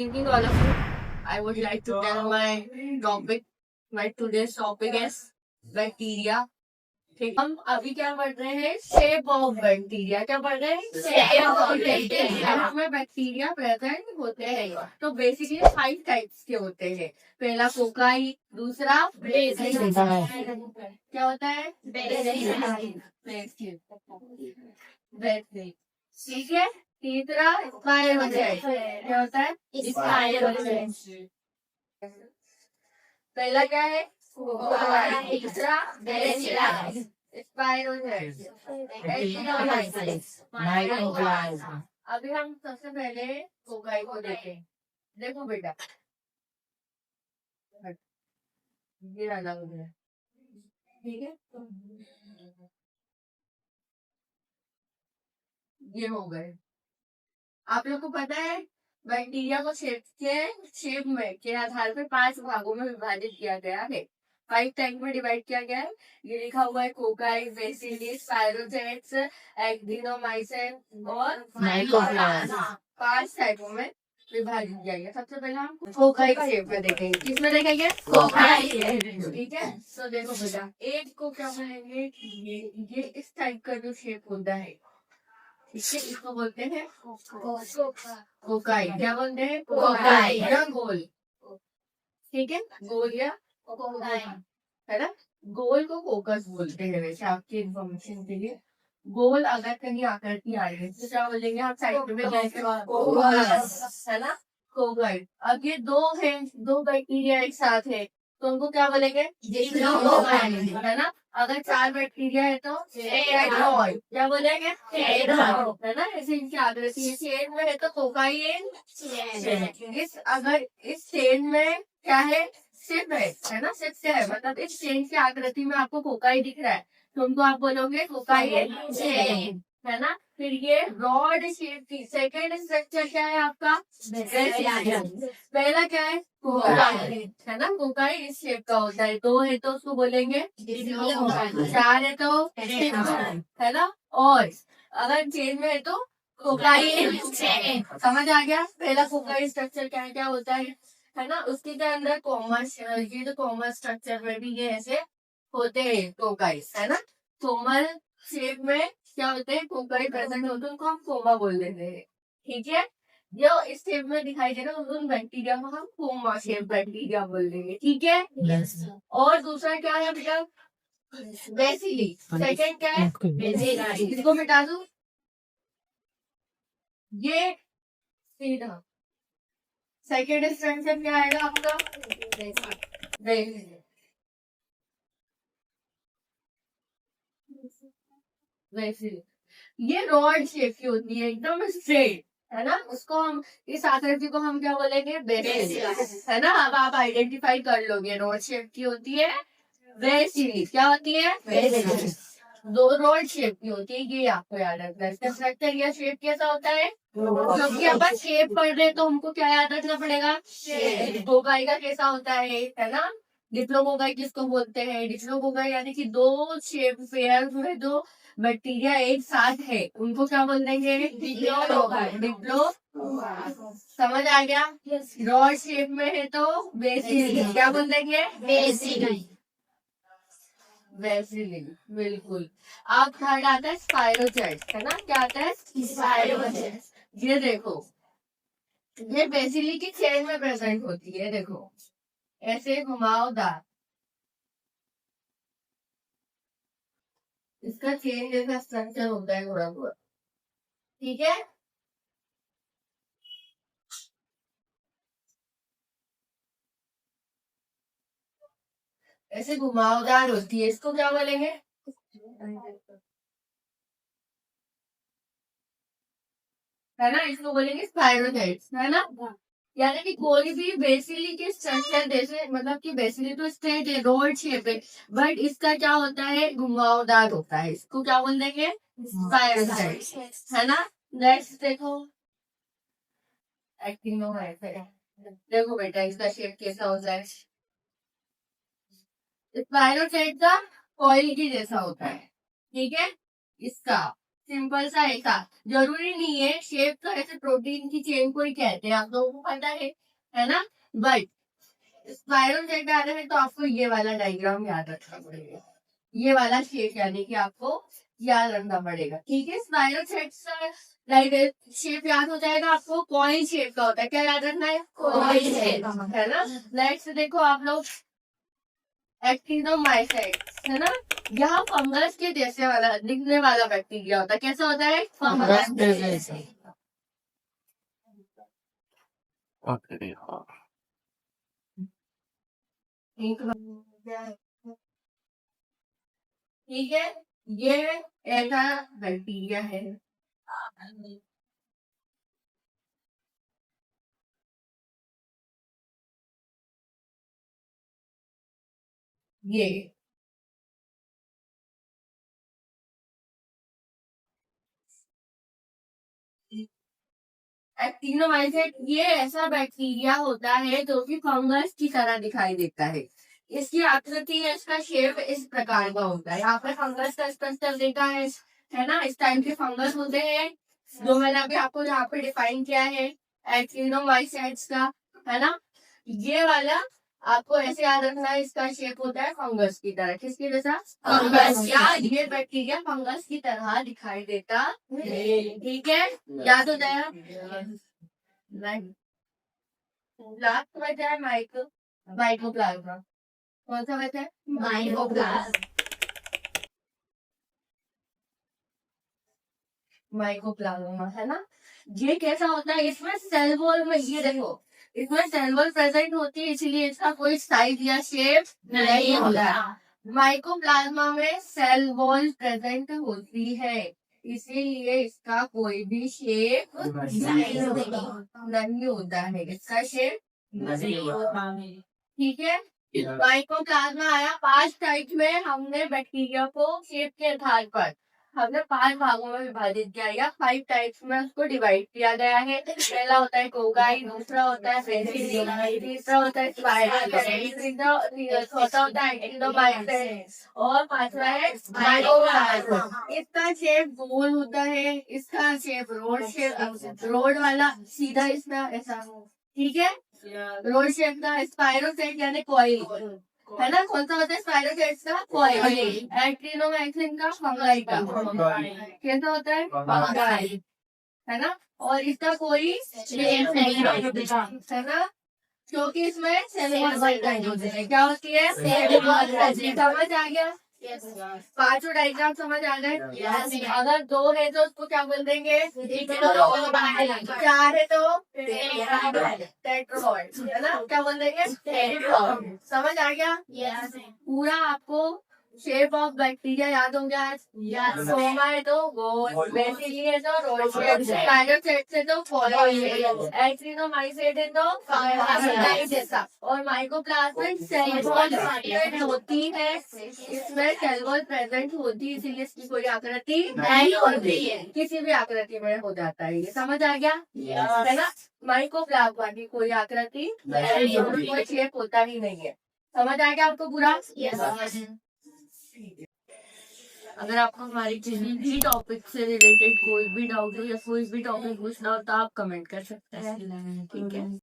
Evening, all of you. I would like to tell my topic. My today's topic is bacteria. ठीक, हम अभी क्या पढ़ रहे हैं? Shape of bacteria. क्या पढ़ रहे हैं? Shape of bacteria. उसमें बैक्टीरिया प्रेजेंट होते हैं. तो बेसिकली 5 टाइप्स के होते हैं. पहला कोकाई, दूसरा बेसिल. क्या होता है? बेसिल. बेसिल. ठीक है. तीसरा स्पायरोजेट. क्या होता है? स्पायरोजेट. पहला क्या है? दूसरा बेसिलस. स्पायरोजेट. अभी हम सबसे पहले कोकाई को देखें. देखो बेटा, ये डाला हो गया. ठीक है, ये हो गए. आप लोग को पता है बैक्टीरिया को शेप में के आधार पर 5 भागों में विभाजित किया गया है. 5 टाइप में डिवाइड किया गया है. ये लिखा हुआ है कोकाई, बेसिलिस, पायरोजेट्स, एक्टिनोमाइसिन और माइकोप्लाज्मा. 5 टाइपों में विभाजित किया गया. सबसे पहले हम कोकाई शेप में देखेंगे. किसमें देखेंगे? कोकाई. ठीक है, तो देखो बेटा, एक को क्या बोलेंगे? ये इस टाइप का जो शेप होता है, ठीक है, इसको बोलते हैं कोकाई. क्या बोलते हैं? कोकाई या गोल. ठीक है, गोल या कोकाई, है ना. गोल को फोकस बोलते हैं. वैसे आपकी इन्फॉर्मेशन के लिए, गोल अगर कहीं आकृति आ रही है तो क्या बोलेंगे? आप साइड में है ना, कोकाई. अब ये दो है, दो बैक्टीरिया एक साथ है, तो उनको क्या बोलेंगे? है ना. अगर 4 बैक्टीरिया है तो क्या बोलेंगे? है ना. ऐसे इनकी आकृति है. चेन में है तो कोकाइन. अगर इस चेन में क्या है? सिप है ना. सिप क्या है? मतलब इस चेन की आकृति में आपको कोकाई दिख रहा है, तो उनको आप बोलोगे कोकाइन चेन, है ना. फिर ये रॉड शेप की सेकेंड स्ट्रक्चर क्या है आपका? पहला क्या है? कोकाई, है ना. कोकाई इस शेप का होता है. 2 है तो उसको बोलेंगे 4 है तो है ना. और अगर चेन में है तो कोकाई. समझ आ गया? पहला कोकाई स्ट्रक्चर क्या क्या होता है ना. उसके के अंदर कॉमर्स, ये जो कॉमर्स स्ट्रक्चर में भी ये ऐसे होते हैं कोकाई, है ना. कोमल शेप में क्या होते हैं? कोकाई प्रेजेंट होते हैं, उनको हम कोमा बोल देते हैं. ठीक है, जो इस शेप में दिखाई दे रहा है उन बैक्टीरिया को हम कोमा शेप बैक्टीरिया बोल देंगे. ठीक है. और दूसरा क्या है बेटा? बेसिली. सेकंड क्या है? इसको मिटा दो. ये सीधा सेकेंड स्ट्रक्चर क्या आएगा आपका? बेसिली. ये रॉड शेप की होती है, एकदम स्ट्रेट, है ना. उसको हम, इस आकृति को हम क्या बोलेंगे? बेसिल, है ना. अब आप आइडेंटिफाई कर लोगे. रॉड शेप की होती है बेसिल. क्या होती है? बेसिल. 2 रॉड शेप की होती है, ये आपको याद रखना है. इसका स्ट्रक्चर या शेप कैसा होता है? क्योंकि अपन शेप पढ़ रहे हैं तो हमको क्या याद रखना पड़ेगा? कोकाई का कैसा होता है ना. डिप्लोकोकाई किसको बोलते हैं? डिप्लोकोकाई यानी कि 2 शेप पेयर में 2 बैक्टीरिया एक साथ है, उनको क्या बोल देंगे? डिप्लो. समझ आ गया? रॉड शेप में है तो बेसिल. क्या बोल देंगे? बेसिल. बिल्कुल. आप थर्ड आता है स्पायरोजेट, है ना. क्या आता है? स्पायरोजेट. ये देखो, ये बेसिली की चेन में प्रेजेंट होती है. देखो, ऐसे घुमावदार, इसका चेन जैसा स्ट्रक्चर होता है थोड़ा थोड़ा. ठीक है. ऐसे घुमावदार होती है, इसको क्या बोलेंगे? है ना, इसको बोलेंगे स्पायरोजेट्स, है ना. यानी कि कोई भी बेसिली के स्ट्रक्चर जैसे, मतलब कि बेसिली तो स्ट्रेट है, रोड शेप है, बट इसका क्या होता है? घुमावदार होता है. इसको क्या बोल देंगे? स्पायरोजेट्स, है ना. नेक्स्ट देखो, एक्टिनोमाइसिन. देखो बेटा, इसका शेप कैसा होता है? स्पायरोजेट का कॉइल की जैसा होता है. ठीक है. इसका सिंपल सा ऐसा, जरूरी नहीं है शेप तो ऐसे प्रोटीन की चेन को ही कहते हैं, आप लोगों को पता है ना। बट स्पाइरल शेप आना है तो आपको ये वाला डायग्राम याद रखना पड़ेगा, ये वाला शेप यानी कि आपको याद रखना पड़ेगा, ठीक है। स्पाइरल शेप याद हो जाएगा आपको, कॉइन शेप का होता है, क्या याद रखना है, कॉइन शेप, है ना। नेक्स्ट देखो आप लोग एक्टिनोमाइसेट्स, है ना। यहाँ फंगस के जैसे वाला दिखने वाला बैक्टीरिया होता है, कैसा होता है, फंगस के जैसे। ठीक है, ये ऐसा बैक्टीरिया है। ये एक्टिनोमाइसेट ये ऐसा बैक्टीरिया होता है जो कि फंगस की तरह दिखाई देता है। इसकी आकृति या इसका शेप इस प्रकार का होता है। यहाँ पे फंगस का स्ट्रक्चर देखा है ना, इस टाइप के फंगस होते हैं जो मैंने अभी आपको यहाँ पे डिफाइन किया है एक्टिनोमाइसेट्स का, है ना। ये वाला आपको ऐसे याद रखना है, इसका शेप होता है फंगस की तरह, किसकी जैसा, फंगस, या ये बैक्टीरिया फंगस की तरह दिखाई देता है, ठीक है, याद हो जाएगा। लास्ट बचा है माइकोप्लाज्मा, कौन सा बचा है, माइकोप्लाज्मा, है ना। ये कैसा होता है, इसमें सेल वॉल में, ये देखो इसमें सेल वॉल प्रेजेंट होती है, इसीलिए इसका कोई साइज या शेप नहीं होता। माइकोप्लाज्मा में सेल वॉल प्रेजेंट होती है, इसीलिए इसका कोई भी शेप नहीं होता है, इसका शेप नहीं होता, ठीक है। माइकोप्लाज्मा आया 5 टाइप में, हमने बैक्टीरिया को शेप के आधार पर हमने 5 भागों में विभाजित किया, या 5 टाइप्स में उसको डिवाइड किया गया है। पहला होता है कोगाई, दूसरा होता है पेनिसिलिन, तीसरा होता है स्पाइरल, चौथा होता है एक्टिनोमाइसेट्स और पांचवा है माइकोप्लाज्मा। इसका शेप गोल होता है, इसका शेप रोड वाला सीधा इसका ऐसा, ठीक है, रोड शेप का। स्पाइरल शेप यानी कॉइल, है ना, कौन सा होता है स्पाइरोसेट्स का, कॉइल। एक्टिनोमाइसिन का फंगाई का, कैसा होता है, फंगाई, है ना। और इसका कोई शेप नहीं है ना, क्योंकि इसमें सेलुलोज क्या होती है, सेलुलोज। समझ आ गया, पांचों डायग्राम समझ आ गए। अगर 2 है तो उसको क्या बोल देंगे, 4 है तो टेट्राहॉइड, है ना, क्या बोल देंगे, समझ आ गया। पूरा आपको शेप ऑफ बैक्टीरिया याद हो गया। सोमा है तो गोल, बेसिली है तो रोड शेप, स्पाइरोसेट है तो कॉइल, एक्टिनोमाइसेट है तो फंगाई जैसा, और माइकोप्लाज्मा सेल वॉल प्रेजेंट होती है, इसमें सेल वॉल प्रेजेंट होती है, इसीलिए इसकी कोई आकृति नहीं होती है, किसी भी आकृति में हो जाता है, ये समझ आ गया, है ना। माइकोप्लाज्मा की कोई आकृति नहीं होती, कोई शेप होता ही नहीं है, समझ आ गया आपको पूरा। अगर आपको हमारी किसी भी टॉपिक से रिलेटेड कोई भी डाउट हो या कोई भी टॉपिक पूछना हो तो आप कमेंट कर सकते हैं, ठीक है।